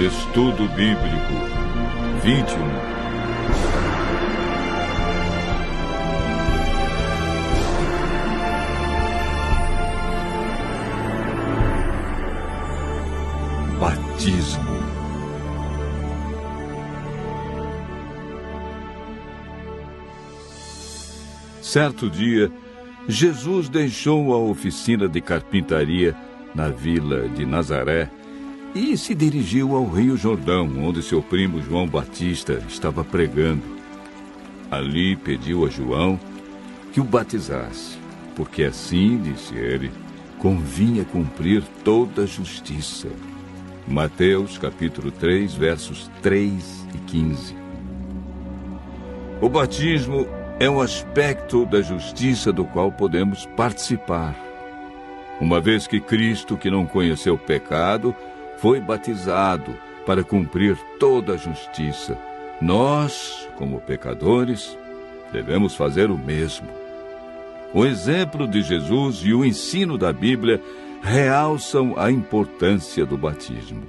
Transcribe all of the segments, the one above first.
Estudo Bíblico 21. Batismo. Certo dia, Jesus deixou a oficina de carpintaria na vila de Nazaré e se dirigiu ao Rio Jordão, onde seu primo João Batista estava pregando. Ali pediu a João que o batizasse, porque assim, disse ele, convinha cumprir toda a justiça. Mateus capítulo 3, versos 3 e 15. O batismo é um aspecto da justiça do qual podemos participar. Uma vez que Cristo, que não conheceu pecado, foi batizado para cumprir toda a justiça, nós, como pecadores, devemos fazer o mesmo. O exemplo de Jesus e o ensino da Bíblia realçam a importância do batismo.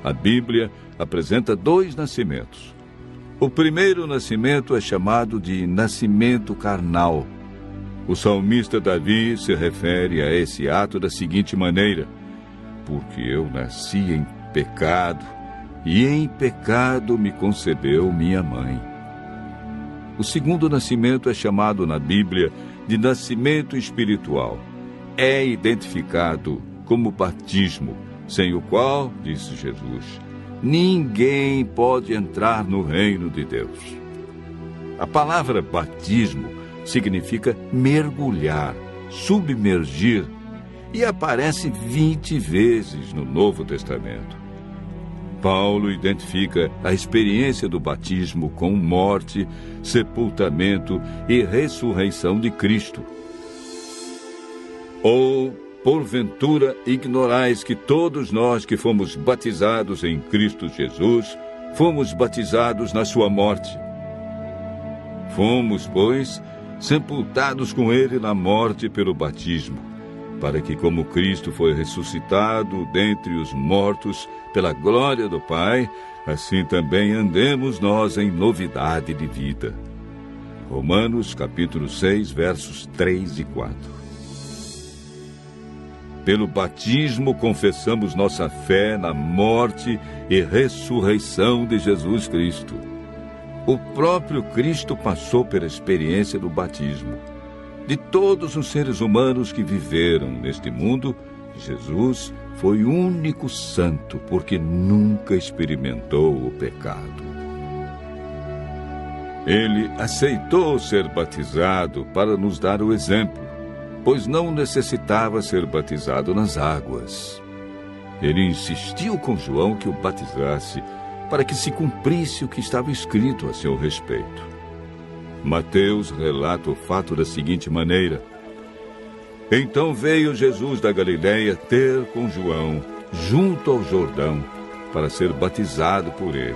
A Bíblia apresenta 2 nascimentos. O primeiro nascimento é chamado de nascimento carnal. O salmista Davi se refere a esse ato da seguinte maneira: porque eu nasci em pecado, e em pecado me concebeu minha mãe. O segundo nascimento é chamado na Bíblia de nascimento espiritual. É identificado como batismo, sem o qual, disse Jesus, ninguém pode entrar no reino de Deus. A palavra batismo significa mergulhar, submergir, e aparece 20 vezes no Novo Testamento. Paulo identifica a experiência do batismo com morte, sepultamento e ressurreição de Cristo. Ou, porventura, ignorais que todos nós que fomos batizados em Cristo Jesus, fomos batizados na sua morte. Fomos, pois, sepultados com ele na morte pelo batismo, para que, como Cristo foi ressuscitado dentre os mortos pela glória do Pai, assim também andemos nós em novidade de vida. Romanos capítulo 6, versos 3 e 4. Pelo batismo confessamos nossa fé na morte e ressurreição de Jesus Cristo. O próprio Cristo passou pela experiência do batismo. De todos os seres humanos que viveram neste mundo, Jesus foi o único santo, porque nunca experimentou o pecado. Ele aceitou ser batizado para nos dar o exemplo, pois não necessitava ser batizado nas águas. Ele insistiu com João que o batizasse, para que se cumprisse o que estava escrito a seu respeito. Mateus relata o fato da seguinte maneira: então veio Jesus da Galiléia ter com João, junto ao Jordão, para ser batizado por ele.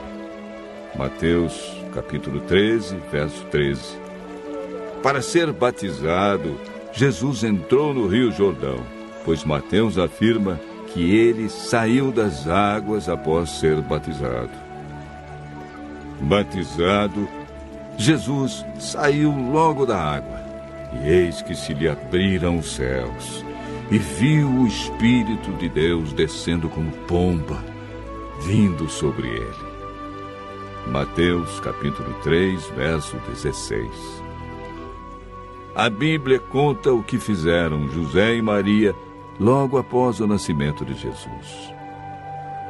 Mateus capítulo 13, verso 13. Para ser batizado, Jesus entrou no Rio Jordão, pois Mateus afirma que ele saiu das águas após ser batizado. Batizado, Jesus saiu logo da água, e eis que se lhe abriram os céus, e viu o Espírito de Deus descendo como pomba, vindo sobre ele. Mateus capítulo 3, verso 16. A Bíblia conta o que fizeram José e Maria logo após o nascimento de Jesus.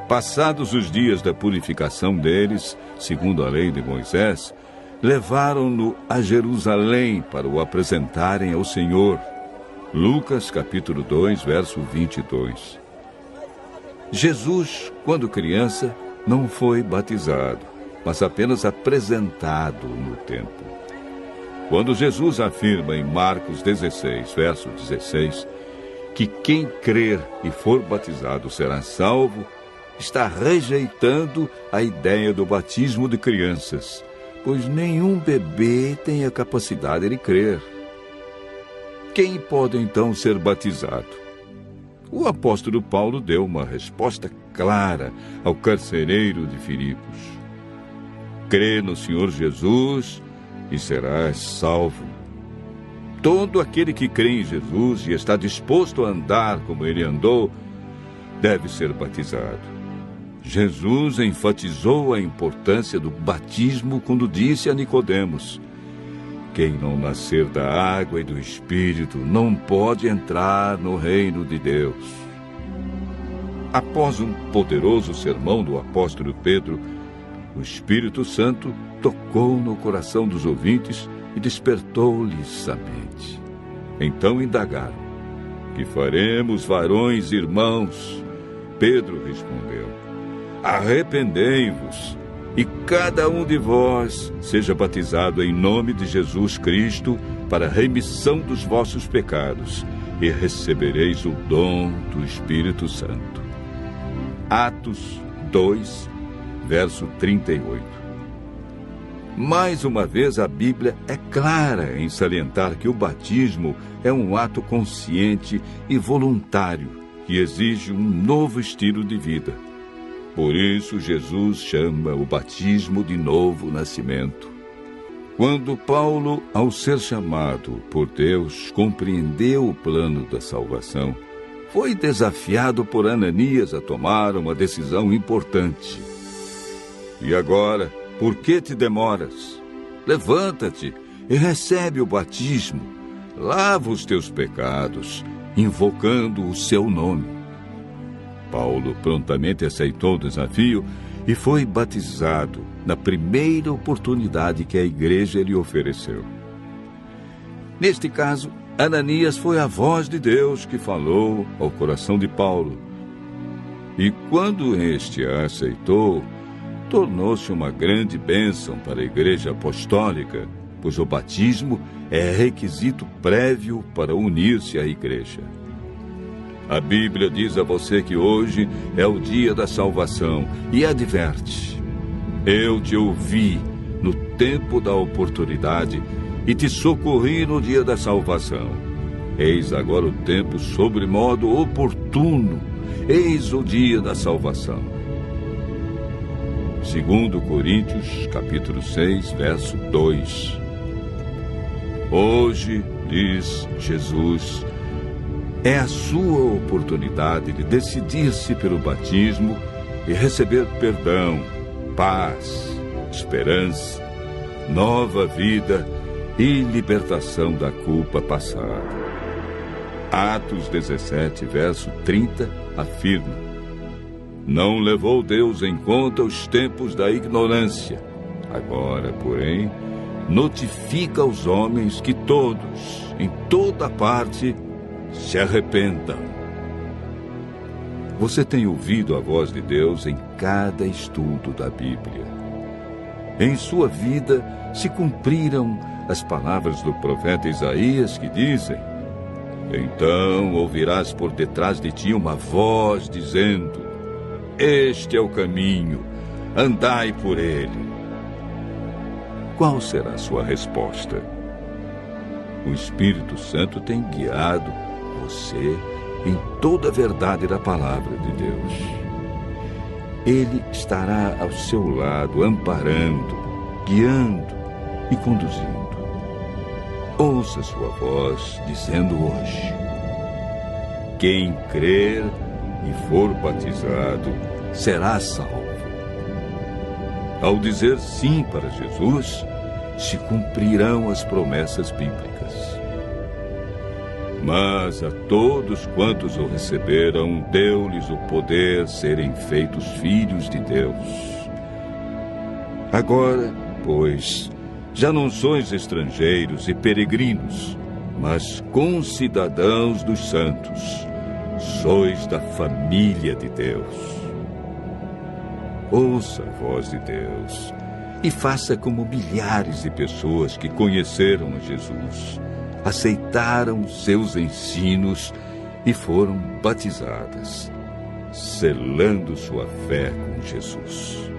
Passados os dias da purificação deles, segundo a lei de Moisés, levaram-no a Jerusalém para o apresentarem ao Senhor. Lucas capítulo 2, verso 22. Jesus, quando criança, não foi batizado, mas apenas apresentado no templo. Quando Jesus afirma em Marcos 16, verso 16, que quem crer e for batizado será salvo, está rejeitando a ideia do batismo de crianças, pois nenhum bebê tem a capacidade de crer. Quem pode então ser batizado? O apóstolo Paulo deu uma resposta clara ao carcereiro de Filipos: crê no Senhor Jesus e serás salvo. Todo aquele que crê em Jesus e está disposto a andar como ele andou, deve ser batizado. Jesus enfatizou a importância do batismo quando disse a Nicodemos: quem não nascer da água e do Espírito não pode entrar no reino de Deus. Após um poderoso sermão do apóstolo Pedro, o Espírito Santo tocou no coração dos ouvintes e despertou-lhes a mente. Então indagaram: que faremos, varões e irmãos? Pedro respondeu: arrependei-vos e cada um de vós seja batizado em nome de Jesus Cristo para a remissão dos vossos pecados, e recebereis o dom do Espírito Santo. Atos 2, verso 38. Mais uma vez, a Bíblia é clara em salientar que o batismo é um ato consciente e voluntário que exige um novo estilo de vida. Por isso, Jesus chama o batismo de novo nascimento. Quando Paulo, ao ser chamado por Deus, compreendeu o plano da salvação, foi desafiado por Ananias a tomar uma decisão importante. E agora, por que te demoras? Levanta-te e recebe o batismo. Lava os teus pecados, invocando o seu nome. Paulo prontamente aceitou o desafio e foi batizado na primeira oportunidade que a igreja lhe ofereceu. Neste caso, Ananias foi a voz de Deus que falou ao coração de Paulo. E quando este a aceitou, tornou-se uma grande bênção para a igreja apostólica, pois o batismo é requisito prévio para unir-se à igreja. A Bíblia diz a você que hoje é o dia da salvação e adverte: eu te ouvi no tempo da oportunidade e te socorri no dia da salvação. Eis agora o tempo sobremodo oportuno, eis o dia da salvação. 2 Coríntios, capítulo 6, verso 2. Hoje, diz Jesus, é a sua oportunidade de decidir-se pelo batismo e receber perdão, paz, esperança, nova vida e libertação da culpa passada. Atos 17, verso 30, afirma: não levou Deus em conta os tempos da ignorância. Agora, porém, notifica aos homens que todos, em toda parte, se arrependam. Você tem ouvido a voz de Deus em cada estudo da Bíblia. Em sua vida se cumpriram as palavras do profeta Isaías que dizem: então ouvirás por detrás de ti uma voz dizendo: este é o caminho, andai por ele. Qual será a sua resposta? O Espírito Santo tem guiado você em toda a verdade da palavra de Deus. Ele estará ao seu lado, amparando, guiando e conduzindo. Ouça sua voz dizendo hoje: quem crer e for batizado será salvo. Ao dizer sim para Jesus, se cumprirão as promessas bíblicas. Mas a todos quantos o receberam, deu-lhes o poder serem feitos filhos de Deus. Agora, pois, já não sois estrangeiros e peregrinos, mas concidadãos dos santos. Sois da família de Deus. Ouça a voz de Deus e faça como milhares de pessoas que conheceram a Jesus, aceitaram seus ensinos e foram batizadas. selando sua fé com Jesus.